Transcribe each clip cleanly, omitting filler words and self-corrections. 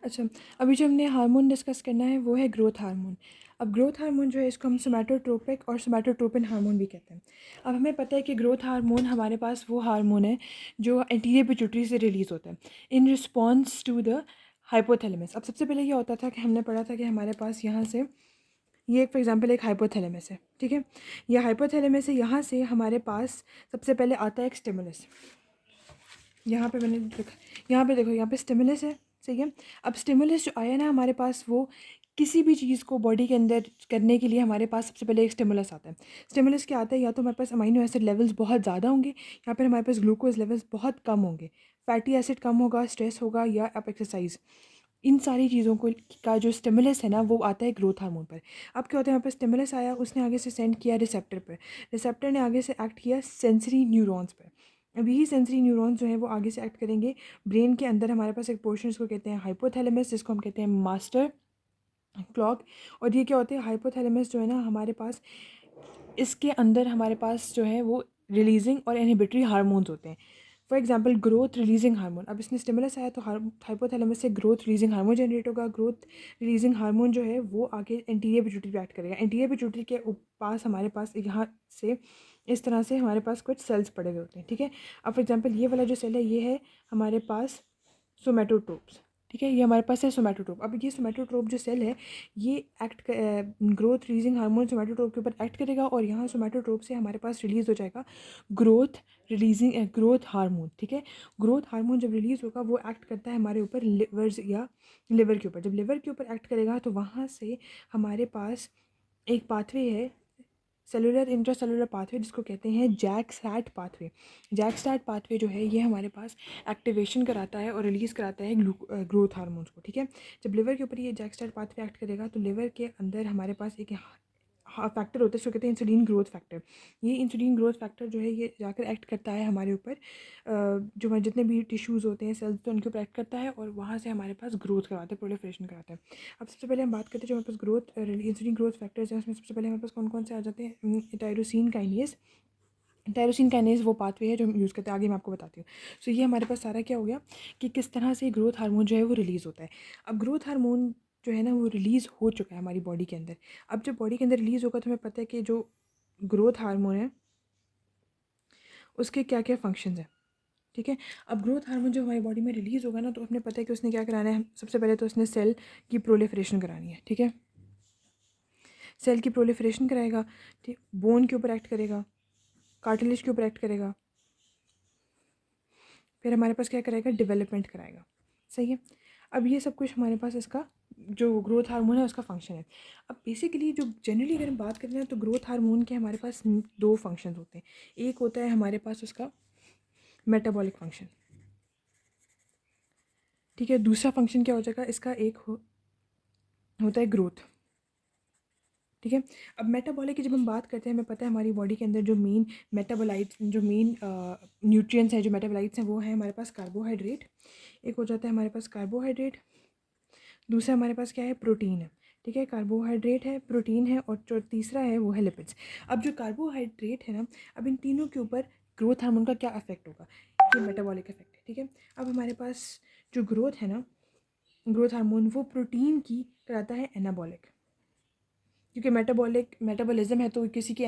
अच्छा, अभी जो हमने हार्मोन डिस्कस करना है वो है ग्रोथ हार्मोन। अब ग्रोथ हार्मोन जो है इसको हम सोमैटोट्रोपिक और सोमैटोट्रोपिन हार्मोन भी कहते हैं। अब हमें पता है कि ग्रोथ हार्मोन हमारे पास वो हार्मोन है जो एंटीरियर पिट्यूटरी से रिलीज़ होता है in response to the hypothalamus. अब सबसे पहले ये होता था कि हमने पढ़ा था कि हमारे पास यहाँ से ये फॉर एग्जांपल एक हाइपोथैलेमस है, ठीक है। ये हाइपोथैलेमस है, यहाँ से हमारे पास सबसे पहले आता है एक स्टिमुलस। यहाँ पे मैंने देखा, यहाँ पे देखो, यहाँ पे स्टिमुलस है, सही है। अब स्टिमुलस जो आया ना हमारे पास, वो किसी भी चीज़ को बॉडी के अंदर करने के लिए हमारे पास सबसे पहले एक स्टिमुलस आता है। स्टिमुलस क्या आता है, या तो हमारे पास अमीनो एसिड लेवल्स बहुत ज़्यादा होंगे, या फिर हमारे पास ग्लूकोज लेवल्स बहुत कम होंगे, फैटी एसिड कम होगा, स्ट्रेस होगा, या आप एक्सरसाइज। इन सारी चीज़ों को का जो स्टिमुलस है ना वो आता है ग्रोथ हार्मोन पर। अब क्या होता है, यहाँ पर स्टिमुलस आया, उसने आगे से सेंड किया रिसेप्टर पर, रिसेप्टर ने आगे से एक्ट किया सेंसरी न्यूरॉन्स पर। अब यही सेंसरी न्यूरॉन्स जो हैं वो आगे से एक्ट करेंगे ब्रेन के अंदर। हमारे पास एक पोर्शन इसको कहते हैं हाइपोथैलेमस, जिसको हम कहते हैं मास्टर क्लॉक। और ये क्या होते हैं, हाइपोथैलेमस जो है ना हमारे पास, इसके अंदर हमारे पास जो है वो रिलीजिंग और इनहिबिटरी हार्मोन्स होते हैं। For example growth releasing hormone. अब इसमें स्टिमुलस आया तो हाइपोथैलेमस से ग्रोथ रिलीजिंग हार्मोन जनरेट होगा। ग्रोथ रिलीजिंग हार्मोन जो है वो आगे एंटीरियर पिट्यूटरी पे एक्ट करेगा। एंटीरियर पिट्यूटरी के पास हमारे पास यहाँ से इस तरह से हमारे पास कुछ सेल्स पड़े हुए होते हैं, ठीक है। अब फॉर एग्जांपल ये वाला जो सेल है ये है हमारे पास सोमैटोट्रोप्स, ठीक है। ये हमारे पास है सोमैटोट्रोप। अब ये सोमैटोट्रोप जो सेल है ये ग्रोथ रिलीजिंग हार्मोन सोमैटोट्रोप के ऊपर एक्ट करेगा, और यहाँ सोमैटोट्रोप से हमारे पास रिलीज़ हो जाएगा ग्रोथ हार्मोन, ठीक है। ग्रोथ हार्मोन जब रिलीज़ होगा वो एक्ट करता है हमारे ऊपर लिवर के ऊपर। जब लिवर के ऊपर एक्ट करेगा तो वहाँ से हमारे पास एक पाथवे है, सेलुलर इंट्रासेलुलर पाथवे, जिसको कहते हैं जैक-स्टैट पाथवे। जैक-स्टैट पाथवे जो है ये हमारे पास एक्टिवेशन कराता है और रिलीज़ कराता है ग्रोथ हार्मोन्स को, ठीक है। जब लिवर के ऊपर ये जैक-स्टैट पाथवे एक्ट करेगा तो लिवर के अंदर हमारे पास एक फैक्टर होता है, इसको कहते हैं इंसुलिन ग्रोथ फैक्टर। ये इंसुलिन ग्रोथ फैक्टर जो है ये जाकर एक्ट करता है हमारे ऊपर, जो हमारे जितने भी टिश्यूज़ होते हैं, सेल्स, तो उनके ऊपर एक्ट करता है, और वहाँ से हमारे पास ग्रोथ करवाता है, प्रोलिफरेशन कराता है। अब सबसे पहले हम बात करते हैं जो हमारे पास इंसुलिन ग्रोथ फैक्टर्स हैं, उसमें सबसे पहले हमारे पास कौन कौन से आ जाते हैं। Tyrosine kinase. टायरोसिन काइनेज वो पाथवे है जो हम यूज़ करते हैं, आगे मैं आपको बताती हूँ। सो ये हमारे पास सारा क्या हो गया कि किस तरह से ग्रोथ हार्मोन जो है वो रिलीज़ होता है। अब ग्रोथ हार्मोन जो है ना वो रिलीज़ हो चुका है हमारी बॉडी के अंदर। अब जब बॉडी के अंदर रिलीज़ होगा तो हमें पता है कि जो ग्रोथ हार्मोन है उसके क्या क्या फंक्शंस हैं, ठीक है। अब ग्रोथ हार्मोन जब हमारी बॉडी में रिलीज़ होगा ना तो हमें पता है कि उसने क्या कराना है। सबसे पहले तो उसने सेल की प्रोलिफरेशन करानी है, ठीक है। सेल की प्रोलिफरेशन कराएगा, ठीक। बोन के ऊपर एक्ट करेगा, कार्टिलेज के ऊपर एक्ट करेगा, फिर हमारे पास क्या कराएगा, डेवलपमेंट कराएगा, सही है। अब ये सब कुछ हमारे पास इसका जो ग्रोथ हार्मोन है उसका फंक्शन है। अब बेसिकली जो जनरली अगर हम बात करते हैं तो ग्रोथ हार्मोन के हमारे पास दो फंक्शंस होते हैं। एक होता है हमारे पास उसका मेटाबॉलिक फंक्शन, ठीक है। दूसरा फंक्शन क्या हो जाएगा इसका, होता है ग्रोथ, ठीक है। अब मेटाबॉलिक की जब हम बात करते हैं, हमें पता है हमारी बॉडी के अंदर जो मेन मेटाबोलाइट्स, जो मेन न्यूट्रिएंट्स हैं, जो मेटाबोलाइट्स हैं, वो है हमारे पास कार्बोहाइड्रेट। एक हो जाता है हमारे पास कार्बोहाइड्रेट, दूसरा हमारे पास क्या है, प्रोटीन है, ठीक है। कार्बोहाइड्रेट है, प्रोटीन है, और जो तीसरा है वो है लिपिड्स। अब जो कार्बोहाइड्रेट है ना, अब इन तीनों के ऊपर ग्रोथ हार्मोन का क्या इफेक्ट होगा, ये मेटाबॉलिक इफेक्ट है, ठीक है। अब हमारे पास जो ग्रोथ है ना, ग्रोथ हार्मोन वो प्रोटीन की कराता है एनाबॉलिक, क्योंकि मेटाबॉलिज्म है तो किसी की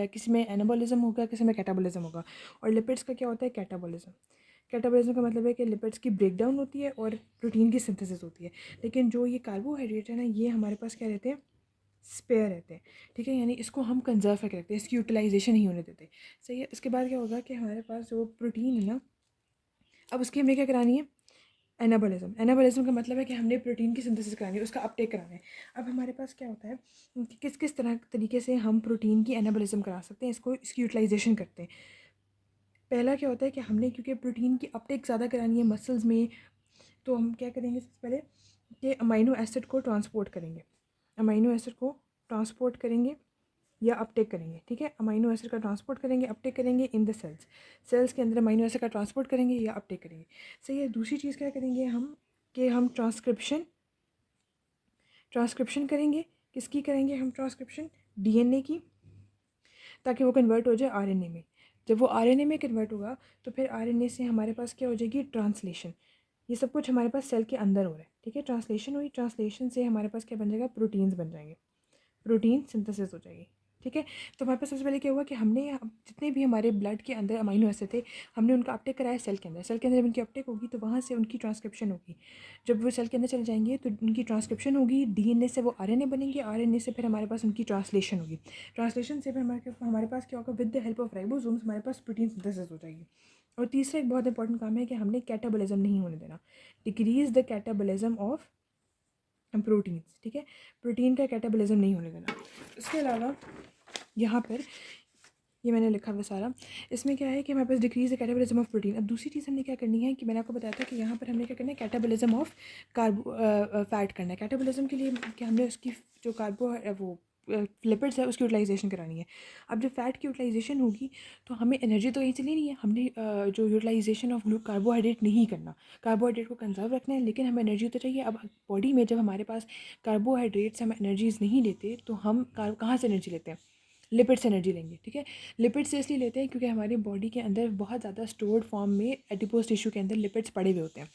किसी में एनाबॉलिज्म होगा, किसी में कैटाबॉलिज्म होगा। और लिपिड्स का क्या होता है, कैटाबॉलिज्म। कैटाबॉलिज्म का मतलब है कि लिपिड्स की ब्रेकडाउन होती है और प्रोटीन की सिंथेसिस होती है। लेकिन जो ये कार्बोहाइड्रेट है ना, ये हमारे पास क्या रहते हैं, स्पेयर रहते हैं, ठीक है। यानी इसको हम कंजर्व करके रखते हैं, इसकी यूटिलाइजेशन नहीं होने देते, सही है। इसके बाद क्या होगा कि हमारे पास जो प्रोटीन है ना, अब उसकी हमें क्या करानी है, एनाबॉलिज्म। एनाबॉलिज्म का मतलब है कि हमने प्रोटीन की सिंथेसिस करानी है, उसका अपटेक कराना है। अब हमारे पास क्या होता है कि किस किस तरीके से हम प्रोटीन की एनाबॉलिज्म करा सकते हैं, इसकी यूटिलाइजेशन करते हैं। पहला क्या होता है कि हमने, क्योंकि प्रोटीन की अपटेक ज़्यादा करानी है मसल्स में, तो हम क्या करेंगे सबसे पहले कि अमाइनो एसिड को ट्रांसपोर्ट करेंगे। अमाइनो एसिड को ट्रांसपोर्ट करेंगे या अपटेक करेंगे, ठीक है। अमाइनो एसिड का ट्रांसपोर्ट करेंगे, अपटेक करेंगे इन द सेल्स। सेल्स के अंदर अमाइनो एसिड का ट्रांसपोर्ट करेंगे या अपटेक करेंगे, सही है। दूसरी चीज़ क्या करेंगे हम, कि हम ट्रांसक्रिप्शन करेंगे। किसकी करेंगे हम ट्रांसक्रिप्शन, डीएनए की, ताकि वो कन्वर्ट हो जाए आरएनए में। जब वो आरएनए में कन्वर्ट होगा तो फिर आरएनए से हमारे पास क्या हो जाएगी, ट्रांसलेशन। ये सब कुछ हमारे पास सेल के अंदर हो रहा है, ठीक है। ट्रांसलेशन हुई, ट्रांसलेशन से हमारे पास क्या बन जाएगा, प्रोटीन्स बन जाएंगे, प्रोटीन सिंथेसिस हो जाएगी, ठीक है। तो हमारे पास सबसे पहले क्या हुआ कि हमने जितने भी हमारे ब्लड के अंदर अमीनो एसिड थे, हमने उनका अपटेक कराया सेल के अंदर। सेल के अंदर जब उनकी अपटेक होगी तो वहाँ से उनकी ट्रांसक्रिप्शन होगी। जब वो सेल के अंदर चले जाएंगे तो उनकी ट्रांसक्रिप्शन होगी, डीएनए से वो आरएनए बनेंगे, आरएनए से फिर हमारे पास उनकी ट्रांसलेशन होगी, ट्रांसलेशन से फिर हमारे पास क्या होगा, with the help of ribosomes हमारे पास प्रोटीन सिंथेसिस हो जाएगी। और तीसरा एक बहुत इंपॉर्टेंट काम है कि हमने कैटाबोलिज्म नहीं होने देना, decrease the catabolism of proteins, ठीक है। प्रोटीन का कैटाबोलिज्म नहीं होने देना। इसके अलावा यहाँ पर ये मैंने लिखा हुआ सारा, इसमें क्या है कि हमारे पास decrease the catabolism of protein. अब दूसरी चीज़ हमने क्या करनी है कि मैंने आपको बताया था कि यहाँ पर हमने क्या करना है, कैटाबोलिज्म ऑफ फैट करना है। कैटाबोलिज्म के लिए कि हमने उसकी जो वो लिपिड्स है उसकी यूटिलाइजेशन करानी है। अब जब फैट की यूटिलाइजेशन होगी तो हमें एनर्जी तो कहीं से लेनी है, हमने जो यूटिलाइजेशन ऑफ कार्बोहाइड्रेट नहीं करना, कार्बोहाइड्रेट को कंजर्व रखना है, लेकिन हमें एनर्जी तो चाहिए। अब बॉडी में जब हमारे पास कार्बोहाइड्रेट से हम एनर्जीज नहीं लेते तो हम कहाँ से एनर्जी लेते हैं, लिपिड से एनर्जी लेंगे, ठीक है। लिपिड से इसलिए लेते हैं क्योंकि हमारी बॉडी के अंदर बहुत ज़्यादा स्टोर्ड फॉर्म में एडिपोज टिश्यू के अंदर लिपिड्स पड़े हुए होते हैं।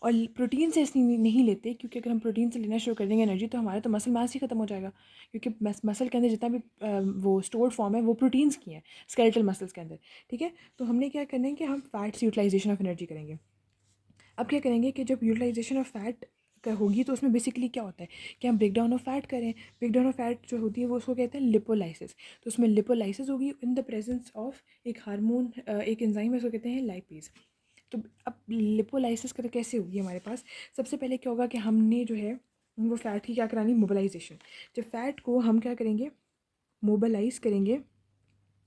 और प्रोटीन से इसलिए नहीं लेते क्योंकि अगर हम प्रोटीन से लेना शुरू कर देंगे एनर्जी तो हमारा तो मसल मास ही खत्म हो जाएगा, क्योंकि मसल के अंदर जितना भी वो स्टोर्ड फॉर्म है वो प्रोटीन्स की है, स्केलेटल मसल्स के अंदर, ठीक है। तो हमने क्या करना है कि हम फैट से यूटिलाइजेशन ऑफ एनर्जी करेंगे। अब क्या करेंगे कि जब यूटिलाइजेशन ऑफ फैट का होगी तो उसमें बेसिकली क्या होता है कि हम ब्रेक डाउन ऑफ फैट करें। ब्रेक डाउन ऑफ फैट जो होती है वो उसको कहते हैं लिपोलाइसिस। तो उसमें लिपोलाइसिस होगी इन द प्रेजेंस ऑफ एक हार्मोन, एक एंजाइम है, उसको कहते हैं लाइपेज। तो अब लिपोलाइसिस कर कैसे होगी हमारे पास, सबसे पहले क्या होगा कि हमने जो है वो फ़ैट की क्या करानी, मोबिलाइजेशन। जब फ़ैट को हम क्या करेंगे, मोबिलाइज करेंगे,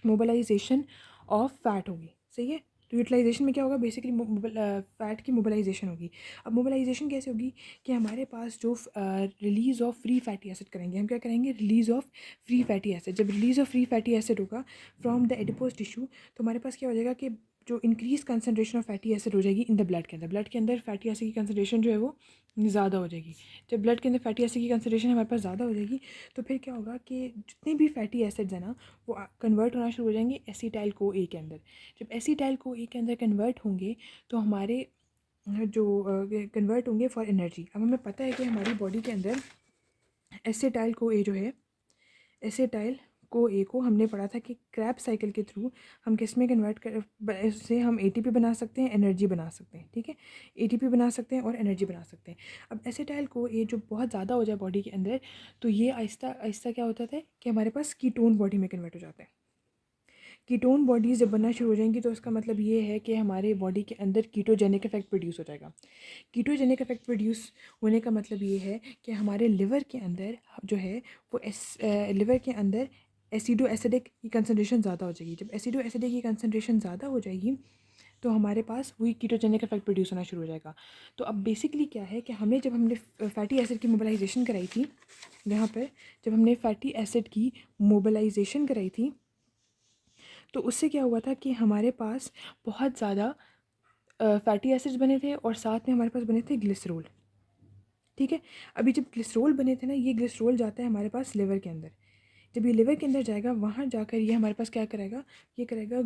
मोबिलाइजेशन ऑफ फैट होगी, सही है। तो यूटिलाइजेशन में क्या होगा, बेसिकली फैट की मोबिलाइजेशन होगी। अब मोबिलाइजेशन कैसे होगी कि हमारे पास जो release of free fatty acid करेंगे, हम क्या करेंगे, release of free fatty acid. जब release of free fatty acid होगा फ्रॉम द एडिपोज टिश्यू तो हमारे पास क्या हो जाएगा कि जो increase concentration of fatty acid हो जाएगी इन द ब्लड के अंदर। ब्लड के अंदर फैटी एसिड की कंसनट्रेशन जो है वो ज़्यादा हो जाएगी। जब ब्लड के अंदर फैटी एसिड की कंसनट्रेशन हमारे पास ज़्यादा हो जाएगी तो फिर क्या होगा कि जितने भी फैटी एसिड्स हैं ना वो कन्वर्ट होना शुरू हो जाएंगे एसीटाइल को ए के अंदर। जब एसीटाइल को ए के अंदर कन्वर्ट होंगे तो हमारे जो कन्वर्ट होंगे फॉर एनर्जी। अब हमें पता है कि हमारी बॉडी के अंदर एसीटाइल को ए जो है, एसीटाइल को ए को हमने पढ़ा था कि क्रैब साइकिल के थ्रू हम किस में कन्वर्ट कर, इससे हम एटीपी बना सकते हैं, एनर्जी बना सकते हैं, ठीक है। एटीपी बना सकते हैं और एनर्जी बना सकते हैं। अब एसीटाइल को ए जो बहुत ज़्यादा हो जाए बॉडी के अंदर तो ये आहिस्ता आहिस्ता क्या होता है कि हमारे पास कीटोन बॉडी में कन्वर्ट हो जाता है। कीटोन बॉडीज़ जब बनना शुरू हो जाएंगी तो उसका मतलब ये है कि हमारे बॉडी के अंदर कीटोजेनिक इफेक्ट प्रोड्यूस हो जाएगा। कीटोजेनिक इफेक्ट प्रोड्यूस होने का मतलब ये है कि हमारे लिवर के अंदर जो है वो लिवर के अंदर एसिडो एसिडिक की कंसनट्रेशन ज़्यादा हो जाएगी। जब एसिडो एसिडिक की कंसनट्रेशन ज़्यादा हो जाएगी तो हमारे पास वही कीटोजेनिक इफेक्ट प्रोड्यूस होना शुरू हो जाएगा। तो अब बेसिकली क्या है कि जब हमने फैटी एसिड की मोबिलाइजेशन कराई थी, यहाँ पर जब हमने फैटी एसिड की मोबिलाइजेशन कराई थी तो उससे क्या हुआ था कि हमारे पास बहुत ज़्यादा फैटी एसिड्स बने थे और साथ में हमारे पास बने थे ग्लिसरॉल, ठीक है। अभी जब ग्लिसरॉल बने थे ना, ये ग्लिसरॉल जाता है हमारे पास लिवर के अंदर। जब ये लिवर के अंदर जाएगा वहाँ जाकर ये हमारे पास क्या करेगा, ये करेगा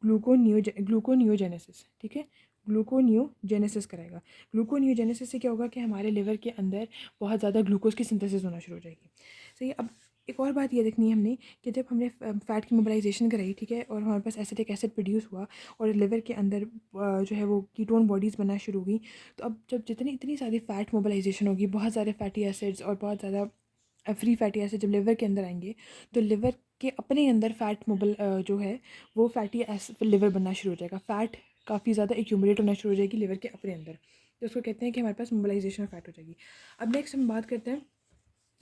ग्लूकोनियोजेनेसिस, ठीक है। ग्लूकोनियोजेनेसिस कराएगा। ग्लूकोनियोजेनेसिस से क्या होगा कि हमारे लिवर के अंदर बहुत ज़्यादा ग्लूकोज की सिंथेसिस होना शुरू हो जाएगी, सही है। अब एक और बात ये देखनी है हमने कि जब हमने फ़ैट की मोबिलाइजेशन कराई, ठीक है, और हमारे पास एसिटिक एसिड प्रोड्यूस हुआ और लिवर के अंदर जो है वो कीटोन बॉडीज़ बनना शुरू हुई। तो अब जब जितनी इतनी सारी फ़ैट मोबिलाइजेशन होगी, बहुत सारे फैटी एसिड्स और बहुत ज़्यादा फ्री फैटी एसिड जब लिवर के अंदर आएंगे तो लिवर के अपने अंदर फ़ैट जो है वो फैटी एसिड लिवर बनना शुरू हो जाएगा। फ़ैट काफ़ी ज़्यादा एक्यूमुलेट होना शुरू हो जाएगी लिवर के अपने अंदर, तो उसको कहते हैं कि हमारे पास मोबिलाइजेशन ऑफ फैट हो जाएगी। अब नेक्स्ट हम बात करते हैं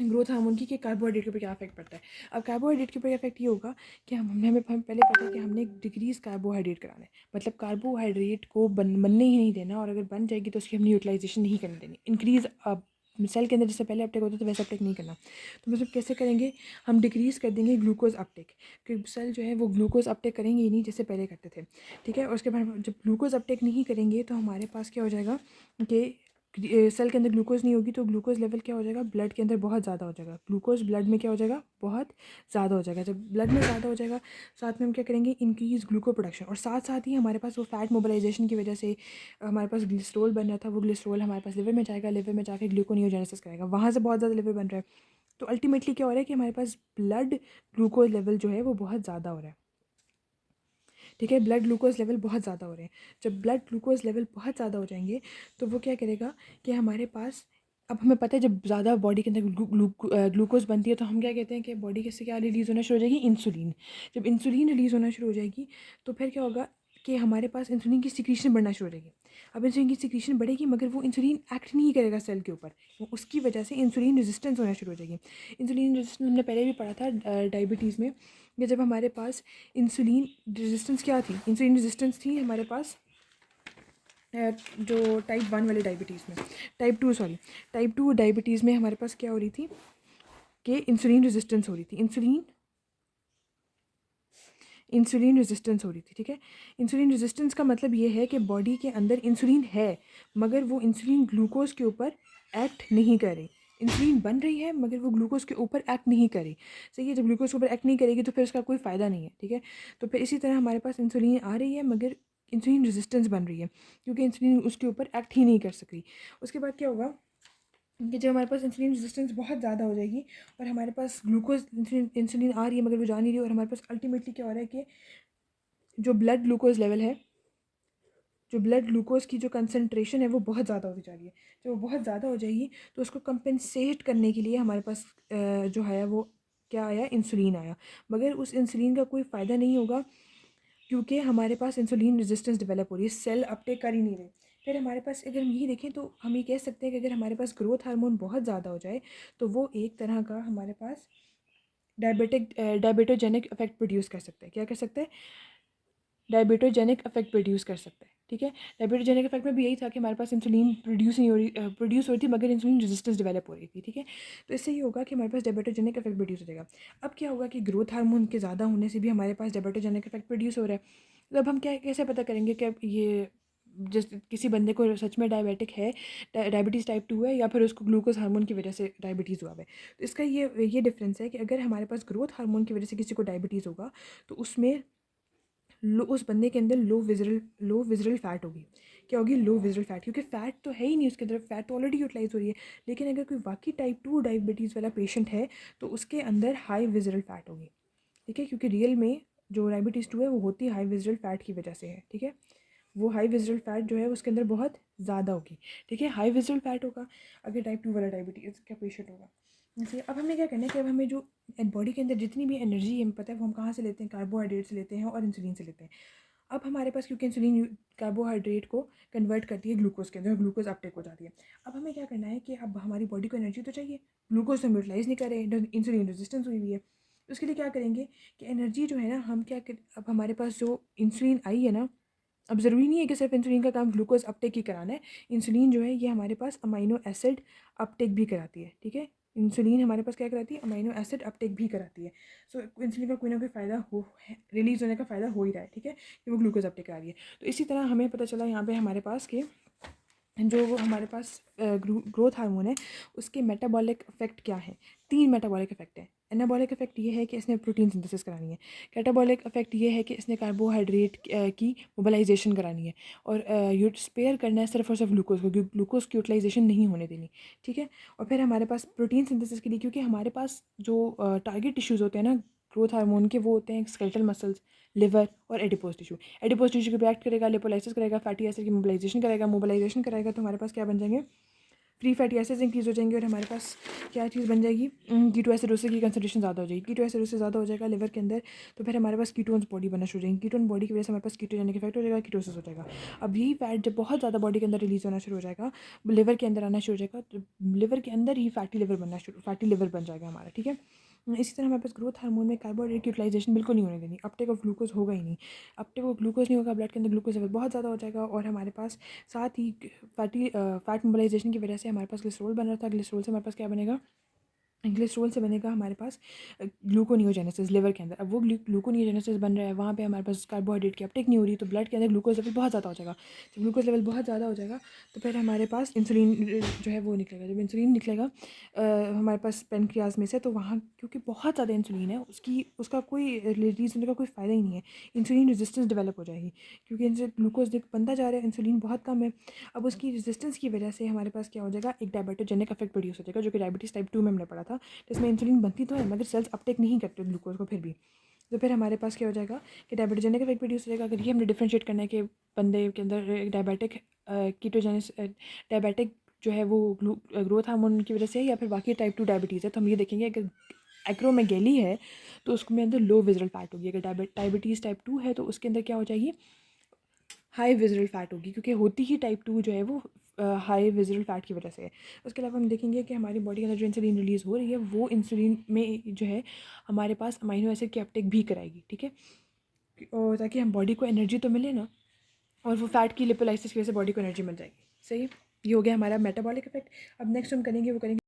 ग्रोथ हार्मोन की कि कार्बोहाइड्रेट के ऊपर क्या इफेक्ट पड़ता है। अब कार्बोहाइड्रेट के ऊपर इफेक्ट ये होगा कि हम पहले पता है कि हमने डिक्रीज कार्बोहाइड्रेट कराना है, मतलब कार्बोहाइड्रेट को बनने ही नहीं देना, और अगर बन जाएगी तो उसकी हमने यूटिलाइजेशन नहीं करने देनी। इंक्रीज़ सेल के अंदर जैसे पहले अपटेक होता था वैसे अपटेक नहीं करना। तो मतलब कैसे करेंगे, हम डिक्रीज़ कर देंगे ग्लूकोज अपटेक, क्योंकि सेल जो है वो ग्लूकोज अपटेक करेंगे ही नहीं जैसे पहले करते थे, ठीक है। और उसके बाद जब ग्लूकोज अपटेक नहीं करेंगे तो हमारे पास क्या हो जाएगा कि सेल के अंदर ग्लूकोज नहीं होगी तो ग्लूकोज लेवल क्या हो जाएगा, ब्लड के अंदर बहुत ज़्यादा हो जाएगा। ग्लूकोज ब्लड में क्या हो जाएगा, बहुत ज़्यादा हो जाएगा। जब ब्लड में ज़्यादा हो जाएगा, साथ में हम क्या करेंगे, इंक्रीज ग्लूको प्रोडक्शन, और साथ साथ ही हमारे पास वो फैट मोबिलाइजेशन की वजह से हमारे पास ग्लिसरॉल बन रहा था, वो ग्लिसरॉल हमारे पास लिवर में जाएगा, लिवर में जाकर ग्लूकोनियोजेनेसिस करेगा, वहाँ से बहुत ज़्यादा लिवर बन रहा है। तो अल्टीमेटली क्या हो रहा है कि हमारे पास ब्लड ग्लूकोज लेवल जो है वो बहुत ज़्यादा हो रहा है। ठीक है, ब्लड ग्लूकोज लेवल बहुत ज़्यादा हो रहे हैं। जब ब्लड ग्लूकोज लेवल बहुत ज़्यादा हो जाएंगे तो वो क्या करेगा कि हमारे पास, अब हमें पता है जब ज़्यादा बॉडी के अंदर ग्लूकोज बनती है तो हम क्या कहते हैं कि बॉडी के से क्या रिलीज़ होना शुरू हो जाएगी, इंसुलिन। जब इंसुलिन रिलीज़ होना शुरू हो जाएगी तो फिर क्या होगा कि हमारे पास इंसुलिन की सिक्रीशन बढ़ना शुरू हो जाएगी। अब इंसुलिन की सिक्रीशन बढ़ेगी मगर वो इंसुलिन एक्ट नहीं करेगा सेल के ऊपर, उसकी वजह से इंसुलिन रेजिस्टेंस होना शुरू हो जाएगी। इंसुलिन रेजिस्टेंस हमने पहले भी पढ़ा था डायबिटीज़ में, कि जब हमारे पास इंसुलिन रेजिस्टेंस क्या थी, इंसुलिन रेजिस्टेंस थी हमारे पास जो टाइप 1 वाले डायबिटीज़ में, टाइप 2 डायबिटीज़ में हमारे पास क्या हो रही थी कि इंसुलिन रेजिस्टेंस हो रही थी, इंसुलिन रेजिस्टेंस हो रही थी। ठीक है, इंसुलिन रेजिस्टेंस का मतलब ये है कि बॉडी के अंदर इंसुलिन है मगर वो इंसुलिन ग्लूकोज के ऊपर एक्ट नहीं कर रही। इंसुलिन बन रही है मगर वो ग्लूकोज के ऊपर एक्ट नहीं करी। सही है, जब ग्लूकोज के ऊपर एक्ट नहीं करेगी तो फिर उसका कोई फ़ायदा नहीं है। ठीक है, तो फिर इसी तरह हमारे पास इंसुलिन आ रही है मगर इंसुलिन रेजिस्टेंस बन रही है क्योंकि इंसुलिन उसके ऊपर एक्ट ही नहीं कर सकी। उसके बाद क्या होगा कि जब हमारे पास इंसुलिन रेजिस्टेंस बहुत ज़्यादा हो जाएगी और हमारे पास ग्लूकोज इंसुलिन आ रही है मगर वो जा नहीं रही, और हमारे पास अल्टीमेटली क्या हो रहा है कि जो ब्लड ग्लूकोज लेवल है, जो ब्लड ग्लूकोज की जो कंसनट्रेशन है वो बहुत ज़्यादा होती जा रही है। जब वो बहुत ज़्यादा हो जाएगी तो उसको कंपेंसेट करने के लिए हमारे पास जो है वो क्या आया, इंसुलिन आया। मगर उस इंसुलिन का कोई फ़ायदा नहीं होगा क्योंकि हमारे पास इंसुलिन रेजिस्टेंस डेवलप हो रही है, सेल अपटेक कर ही नहीं रहे। फिर हमारे पास अगर हम यही देखें तो हम ये कह सकते हैं कि अगर हमारे पास ग्रोथ हार्मोन बहुत ज़्यादा हो जाए तो वो एक तरह का हमारे पास डायबिटोजेनिक इफेक्ट प्रोड्यूस कर सकता है। क्या कर सकता है, डायबिटोजेनिक इफेक्ट प्रोड्यूस कर सकता है। ठीक है, डायबिटोजेनिक इफेक्ट में भी यही था कि हमारे पास इंसुलिन प्रोड्यूस हो रही थी मगर इंसुलिन रेजिस्टेंस डेवलप हो रही थी। ठीक है, तो इससे ये होगा कि हमारे पास डायबिटोजेनिक इफेक्ट प्रोड्यूस हो जाएगा। अब क्या होगा कि ग्रोथ हार्मोन के ज़्यादा होने से भी हमारे पास डायबिटोजेनिक इफेक्ट प्रोड्यूस हो रहा है। तो अब हम क्या कैसे पता करेंगे कि ये जिस किसी बंदे को सच में डायबिटिक है, डायबिटीज़ टाइप 2 है, या फिर उसको ग्लूकोज हार्मोन की वजह से डायबिटीज़ हुआ है। तो इसका ये डिफरेंस है कि अगर हमारे पास ग्रोथ हार्मोन की वजह से किसी को डायबिटीज़ होगा तो उसमें उस बंदे के अंदर लो विजरल फैट होगी। क्या होगी, लो विजरल फैट, क्योंकि फ़ैट तो है ही नहीं उसके अंदर, फैट तो ऑलरेडी यूटिलाइज हो रही है। लेकिन अगर कोई वाकई टाइप 2 डायबिटीज़ वाला पेशेंट है तो उसके अंदर हाई विजरल फैट होगी। ठीक है, क्योंकि रियल में जो डायबिटीज़ 2 है वो होती है हाई विजरल फैट की वजह से है। ठीक है, वो हाई विजरल फैट जो है उसके अंदर बहुत ज़्यादा होगी। ठीक है, हाई विजरल फैट होगा अगर टाइप 2 वाला डायबिटीज़ का पेशेंट होगा। जैसे अब हमें क्या करना है कि अब हमें जो बॉडी के अंदर जितनी भी एनर्जी हमें पता है वो हम कहाँ से लेते हैं, कार्बोहाइड्रेट से लेते हैं और इंसुलिन से लेते हैं। अब हमारे पास क्योंकि इंसुलिन कार्बोहाइड्रेट को कन्वर्ट करती है ग्लूकोज के अंदर, ग्लूकोज अपटेक हो जाती है। अब हमें क्या करना है कि अब हमारी बॉडी को एनर्जी तो चाहिए, ग्लूकोज तो हम यूटिलाइज़ नहीं कर रहे, इंसुलिन रेजिस्टेंस हुई हुई है। तो उसके लिए क्या करेंगे कि एनर्जी जो है ना हम क्या कर, अब हमारे पास जो इंसुलिन आई है ना, अब ज़रूरी नहीं है कि सिर्फ इंसुलिन का काम ग्लूकोज अपटेक ही कराना है। इंसुलिन जो है ये हमारे पास अमाइनो एसिड अपटेक भी कराती है। ठीक है, इंसुलिन हमारे पास क्या कराती है, अमाइनो एसिड अपटेक भी कराती है। सो इंसुलिन का कोई ना कोई फ़ायदा हो, रिलीज़ होने का फ़ायदा हो ही रहा है। ठीक है, कि वो ग्लूकोज अपटेक करा रही है। तो इसी तरह हमें पता चला यहाँ पे हमारे पास कि जो वो हमारे पास ग्रोथ हार्मोन है उसके मेटाबॉलिक इफेक्ट क्या है। 3 मेटाबॉलिक इफेक्ट है। एनाबॉलिक इफेक्ट ये है कि इसने प्रोटीन सिंथेसिस करानी है। कैटाबॉलिक इफेक्ट ये है कि इसने कार्बोहाइड्रेट की मोबिलाइजेशन करानी है। और स्पेयर करना है सिर्फ और सिर्फ ग्लूकोज को, क्योंकि ग्लूकोज की यूटिलाइजेशन नहीं होने देनी। ठीक है, और फिर हमारे पास प्रोटीन सिंथेसिस के लिए, क्योंकि हमारे पास जो टारगेट टिश्यूज़ होते हैं ना ग्रोथ हार्मोन के, वो होते हैं स्केलेटल मसल्स, लिवर और एडिपोज टिश्यू। एडिपोज टिश्यू को रिएक्ट करेगा, लिपोलाइसिस करेगा, फैटी एसिड की मोबिलाइजेशन कराएगा तो हमारे पास क्या बन जाएंगे, फ्री फैटी एसिड्स इंक्रीज हो जाएंगे और हमारे पास क्या चीज़ बन जाएगी, कीटोएसिडोसिस की कंसंट्रेशन ज़्यादा हो जाएगी। कीटोएसिडोसिस ज़्यादा हो जाएगा लिवर के अंदर तो फिर हमारे पास कीटोन्स बॉडी बनना शुरू हो जाएंगे। कीटोन बॉडी की वजह से हमारे पास कीटोजेनिक इफेक्ट हो जाएगा, कीटोसिस हो जाएगा। अब यही फैट जब बहुत ज़्यादा बॉडी के अंदर रिलीज होना शुरू हो जाएगा, लिवर के अंदर आना शुरू हो जाएगा, तो लिवर के अंदर ही फैटी लिवर बन जाएगा हमारा। ठीक है, इसी तरह हमारे पास ग्रोथ हार्मोन में कार्बोहाइड्रेट की यूटिलाइजेशन बिल्कुल नहीं होने देनी, अपटेक ऑफ ग्लूकोज होगा ही नहीं। अपटेक ऑफ ग्लूकोज नहीं होगा, ब्लड के अंदर ग्लूकोज लेवल बहुत ज़्यादा हो जाएगा और हमारे पास साथ ही फैट मोबिलाइजेशन की वजह से हमारे पास ग्लिसरॉल बन रहा था, ग्लिसरॉल से हमारे पास क्या बनेगा, कोलेस्ट्रॉल से बनेगा हमारे पास ग्लूकोनियोजेनेसिस लिवर के अंदर। अब वो ग्लूकोनियोजेनेसिस बन रहा है, वहाँ पे हमारे पास कार्बोहाइड्रेट की अपटेक नहीं हो रही, तो ब्लड के अंदर ग्लूकोज लेवल बहुत ज़्यादा हो जाएगा। जब ग्लूकोज लेवल बहुत ज़्यादा हो जाएगा तो फिर हमारे पास इंसुलिन जो है वो निकलेगा। जब इंसुलिन निकलेगा हमारे पास पेनक्रियाज में से, तो वहाँ क्योंकि बहुत ज़्यादा इंसुलिन है, उसका कोई रिलीज होने का कोई फ़ायदा ही नहीं है। इंसुलिन रेजिस्टेंस डेवलप हो जाएगी, क्योंकि इनसे ग्लूकोज बनता जा रहा है, इंसुलिन बहुत कम है। अब उसकी रेजिस्टेंस की वजह से हमारे पास क्या हो जाएगा, एक डायबिटोजेनिक इफेक्ट प्रोड्यूस हो जाएगा, जो कि डायबिटीज़ टाइप 2 में हमने पढ़ा था, जिसमें इंसुलिन बनती तो है मगर सेल्स अपटेक नहीं करते ग्लूकोज को फिर भी। तो फिर हमारे पास क्या हो जाएगा कि डायबिटोजेनिक इफेक्ट प्रोड्यूस हो जाएगा। अगर ये हमने डिफ्रेंशिएट करना है कि बंदे के अंदर डायबिटिक कीटोजेनिस डायबिटिक जो है वो ग्रोथ हार्मोन की वजह से है या फिर बाकी टाइप 2 डायबिटीज़ है, तो हम ये देखेंगे अगर एक्रोमेगेली है तो उसमें अंदर लो विजरल फैट होगी। अगर डायबिटीज़ टाइप 2 है तो उसके अंदर क्या हो जाएगी, हाई विजरल फैट होगी, क्योंकि होती ही टाइप 2 जो है वो हाई विजरल फैट की वजह से है। उसके अलावा हम देखेंगे कि हमारी बॉडी के अंदर जो इंसुलिन रिलीज़ हो रही है वो इंसुलिन में जो है हमारे पास अमाइनो एसिड की अपटेक भी कराएगी, ठीक है, और ताकि हम बॉडी को एनर्जी तो मिले ना, और वो फैट की लिपोलाइसिस की वजह से बॉडी को एनर्जी मिल जाएगी। सही, ये हो गया हमारा मेटाबॉलिक इफेक्ट। अब नेक्स्ट हम करेंगे वो करेंगे